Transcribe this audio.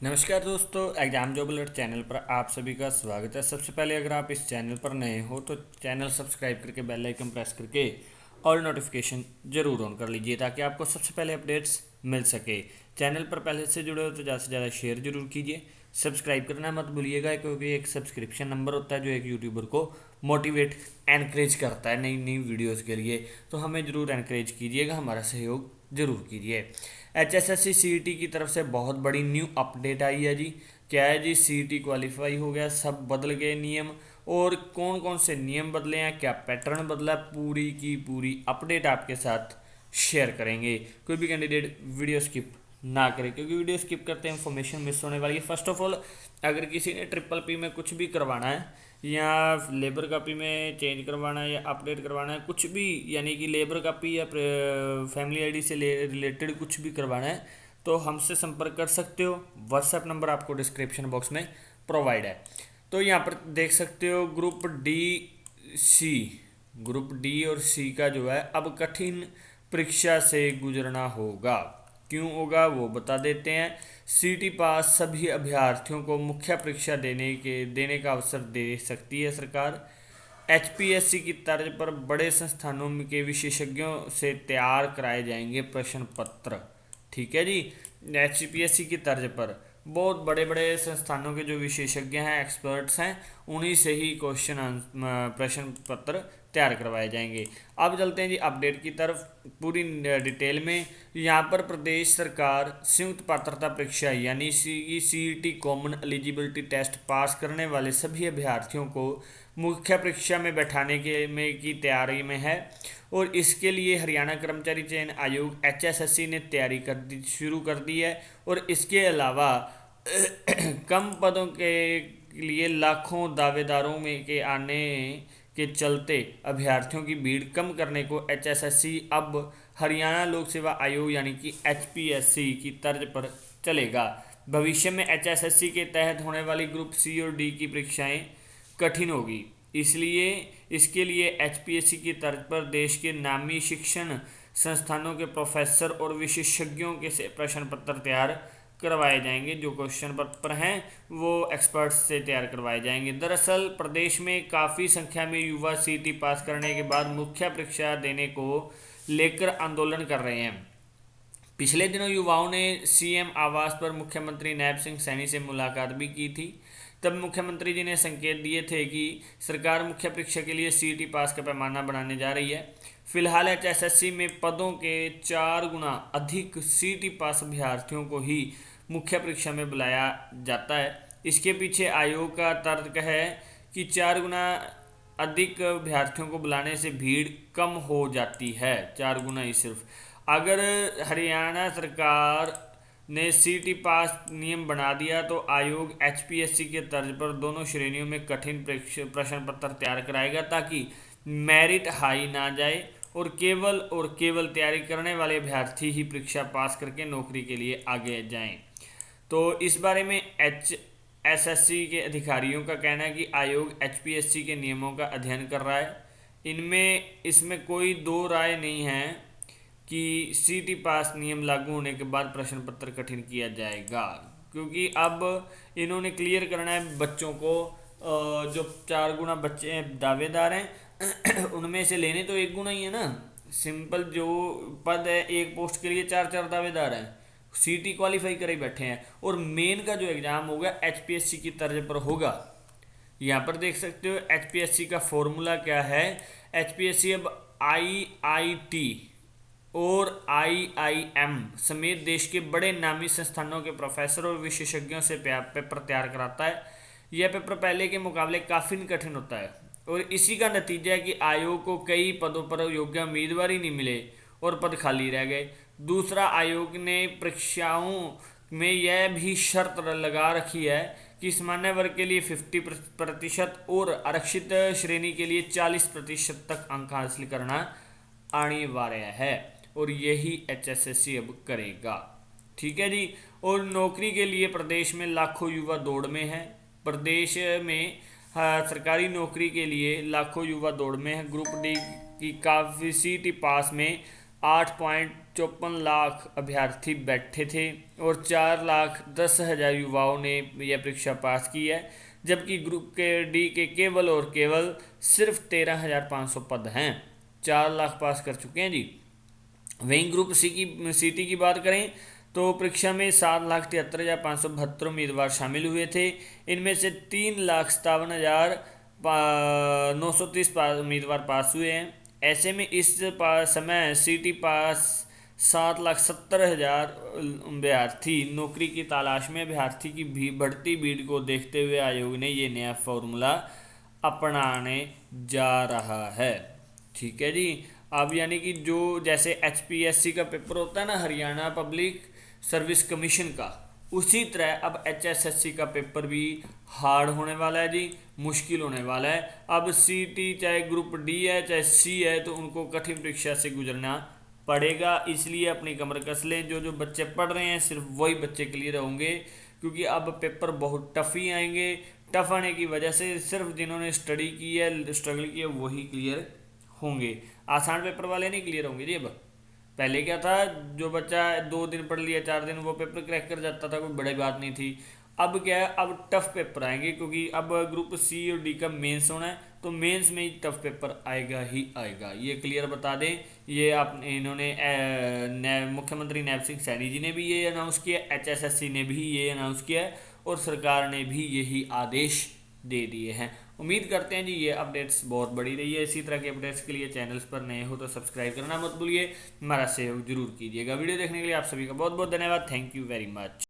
नमस्कार दोस्तों, exam job alert channel पर आप सभी का स्वागत है। सबसे पहले अगर आप इस चैनल पर नए हो तो चैनल सब्सक्राइब करके बेल आइकन प्रेस करके और नोटिफिकेशन जरूर ऑन कर लीजिए ताकि आपको सबसे पहले अपडेट्स मिल सके। चैनल पर पहले से जुड़े हो तो ज़्यादा से ज़्यादा शेयर जरूर कीजिए, सब्सक्राइब करना मत भूलिएगा क्योंकि एक सब्सक्रिप्शन नंबर होता है जो एक यूट्यूबर को मोटिवेट एनकरेज करता है नई नई वीडियोज़ के लिए। तो हमें ज़रूर एनकरेज कीजिएगा, हमारा सहयोग जरूर कीजिए। HSSC CET की तरफ से बहुत बड़ी न्यू अपडेट आई है जी। क्या है जी, CET क्वालिफाई हो गया, सब बदल गए नियम। और कौन कौन से नियम बदले हैं, क्या पैटर्न बदला है, पूरी की पूरी अपडेट आपके साथ शेयर करेंगे। कोई भी कैंडिडेट वीडियो स्किप ना करें क्योंकि वीडियो स्किप करते हैं इन्फॉर्मेशन मिस होने वाली है। फर्स्ट ऑफ ऑल, अगर किसी ने ट्रिपल पी में कुछ भी करवाना है या लेबर कापी में चेंज करवाना है या अपडेट करवाना है, कुछ भी यानी कि लेबर कापी या फैमिली आईडी से रिलेटेड कुछ भी करवाना है तो हमसे संपर्क कर सकते हो। व्हाट्सएप नंबर आपको डिस्क्रिप्शन बॉक्स में प्रोवाइड है। तो यहाँ पर देख सकते हो सी ग्रुप डी और सी का जो है अब कठिन परीक्षा से गुजरना होगा। क्यों होगा वो बता देते हैं। सीटी पास सभी अभ्यर्थियों को मुख्य परीक्षा देने का अवसर दे सकती है सरकार। HPSC की तर्ज पर बड़े संस्थानों के विशेषज्ञों से तैयार कराए जाएंगे प्रश्न पत्र। ठीक है जी, HPSC की तर्ज पर बहुत बड़े बड़े संस्थानों के जो विशेषज्ञ हैं, एक्सपर्ट्स हैं, उन्हीं से ही प्रश्न पत्र तैयार करवाए जाएंगे। अब चलते हैं जी अपडेट की तरफ पूरी डिटेल में। यहाँ पर प्रदेश सरकार संयुक्त पात्रता परीक्षा यानी CET common eligibility test pass करने वाले सभी अभ्यर्थियों को मुख्य परीक्षा में बैठाने की तैयारी में है। और इसके लिए हरियाणा कर्मचारी चयन आयोग HSSC ने तैयारी शुरू कर दी है। और इसके अलावा कम पदों के लिए लाखों दावेदारों में के आने के चलते अभ्यर्थियों की भीड़ कम करने को HSSC अब हरियाणा लोक सेवा आयोग यानी कि HPSC की तर्ज पर चलेगा। भविष्य में HSSC के तहत होने वाली ग्रुप सी और डी की परीक्षाएं कठिन होगी, इसलिए इसके लिए HPSC की तर्ज पर देश के नामी शिक्षण संस्थानों के प्रोफेसर और विशेषज्ञों के से प्रश्न पत्र तैयार करवाए जाएंगे। जो क्वेश्चन पेपर हैं वो एक्सपर्ट्स से तैयार करवाए जाएंगे। दरअसल प्रदेश में काफ़ी संख्या में युवा CET पास करने के बाद मुख्य परीक्षा देने को लेकर आंदोलन कर रहे हैं। पिछले दिनों युवाओं ने CM आवास पर मुख्यमंत्री नैब सिंह सैनी से मुलाकात भी की थी। तब मुख्यमंत्री जी ने संकेत दिए थे कि सरकार मुख्य परीक्षा के लिए CET पास का पैमाना बढ़ाने जा रही है। फिलहाल HSSC में पदों के 4 गुना अधिक CET पास अभ्यर्थियों को ही मुख्य परीक्षा में बुलाया जाता है। इसके पीछे आयोग का तर्क है कि 4 गुना अधिक अभ्यर्थियों को बुलाने से भीड़ कम हो जाती है, 4 गुना ही सिर्फ। अगर हरियाणा सरकार ने CET पास नियम बना दिया तो आयोग HPSC के तर्ज पर दोनों श्रेणियों में कठिन प्रश्न पत्र तैयार कराएगा ताकि मेरिट हाई ना जाए और केवल तैयारी करने वाले अभ्यर्थी ही परीक्षा पास करके नौकरी के लिए आगे जाएं। तो इस बारे में HSSC के अधिकारियों का कहना है कि आयोग HPSC के नियमों का अध्ययन कर रहा है। इसमें कोई दो राय नहीं है कि CET पास नियम लागू होने के बाद प्रश्न पत्र कठिन किया जाएगा, क्योंकि अब इन्होंने क्लियर करना है बच्चों को। जो 4 गुना बच्चे दावेदार हैं उनमें से लेने तो 1 गुना ही है ना। सिंपल जो पद है, एक पोस्ट के लिए 4 दावेदार हैं, CET क्वालिफाई करे बैठे हैं। और मेन का जो एग्ज़ाम होगा HPSC की तर्ज पर होगा। यहाँ पर देख सकते हो HPSC का फॉर्मूला क्या है। HPSC अब IIT और IIM समेत देश के बड़े नामी संस्थानों के प्रोफेसर और विशेषज्ञों से पेपर तैयार कराता है। यह पेपर पहले के मुकाबले काफ़ी कठिन होता है और इसी का नतीजा है कि आयोग को कई पदों पर योग्य उम्मीदवार ही नहीं मिले और पद खाली रह गए। दूसरा, आयोग ने परीक्षाओं में यह भी शर्त लगा रखी है कि सामान्य वर्ग के लिए 50% और आरक्षित श्रेणी के लिए 40% तक अंक हासिल करना अनिवार्य है और यही HSSC अब करेगा। ठीक है जी। और नौकरी के लिए प्रदेश में लाखों युवा दौड़ में हैं। प्रदेश में सरकारी नौकरी के लिए लाखों युवा दौड़ में हैं। ग्रुप डी की काफ़ी CET पास में 8.54 लाख अभ्यर्थी बैठे थे और 4,10,000 युवाओं ने यह परीक्षा पास की है, जबकि ग्रुप के डी के केवल और केवल सिर्फ 13,500 पद हैं। 4 लाख पास कर चुके हैं जी। वहीं ग्रुप सी टी की बात करें तो परीक्षा में 7,73,572 उम्मीदवार शामिल हुए थे। इनमें से 3,57,930 उम्मीदवार पास हुए हैं। ऐसे में इस समय सी टी पास 7,70,000 अभ्यर्थी नौकरी की तलाश में। अभ्यर्थी की बढ़ती भीड़ को देखते हुए आयोग ने ये नया फॉर्मूला अपनाने जा रहा है। ठीक है जी। अब यानी कि जो जैसे HPSC का पेपर होता है ना, हरियाणा पब्लिक सर्विस कमीशन का, उसी तरह अब HSSC का पेपर भी हार्ड होने वाला है जी, मुश्किल होने वाला है। अब CT चाहे ग्रुप डी है चाहे सी है तो उनको कठिन परीक्षा से गुजरना पड़ेगा। इसलिए अपनी कमर कस लें। जो जो बच्चे पढ़ रहे हैं सिर्फ वही बच्चे क्लियर होंगे, क्योंकि अब पेपर बहुत टफ ही आएंगे। टफ आने की वजह से सिर्फ जिन्होंने स्टडी की है, स्ट्रगल की है, वही क्लियर होंगे। आसान पेपर वाले नहीं क्लियर होंगे जी। अब पहले क्या था, जो बच्चा 2 दिन पढ़ लिया 4 दिन वो पेपर क्रैक कर जाता था, कोई बड़ी बात नहीं थी। अब क्या है, अब टफ पेपर आएंगे, क्योंकि अब ग्रुप सी और डी का मेंस होना है, तो मेंस में ही टफ पेपर आएगा ही आएगा। ये क्लियर बता दें। ये आप इन्होंने मुख्यमंत्री नैब सिंह सैनी जी ने भी ये अनाउंस किया, HSSC ने भी ये अनाउंस किया और सरकार ने भी यही आदेश दे दिए हैं। उम्मीद करते हैं जी ये अपडेट्स बहुत बड़ी रही है। इसी तरह के अपडेट्स के लिए चैनल्स पर नए हो तो सब्सक्राइब करना मत भूलिए, हमारा सहयोग जरूर कीजिएगा। वीडियो देखने के लिए आप सभी का बहुत बहुत धन्यवाद। Thank you very much.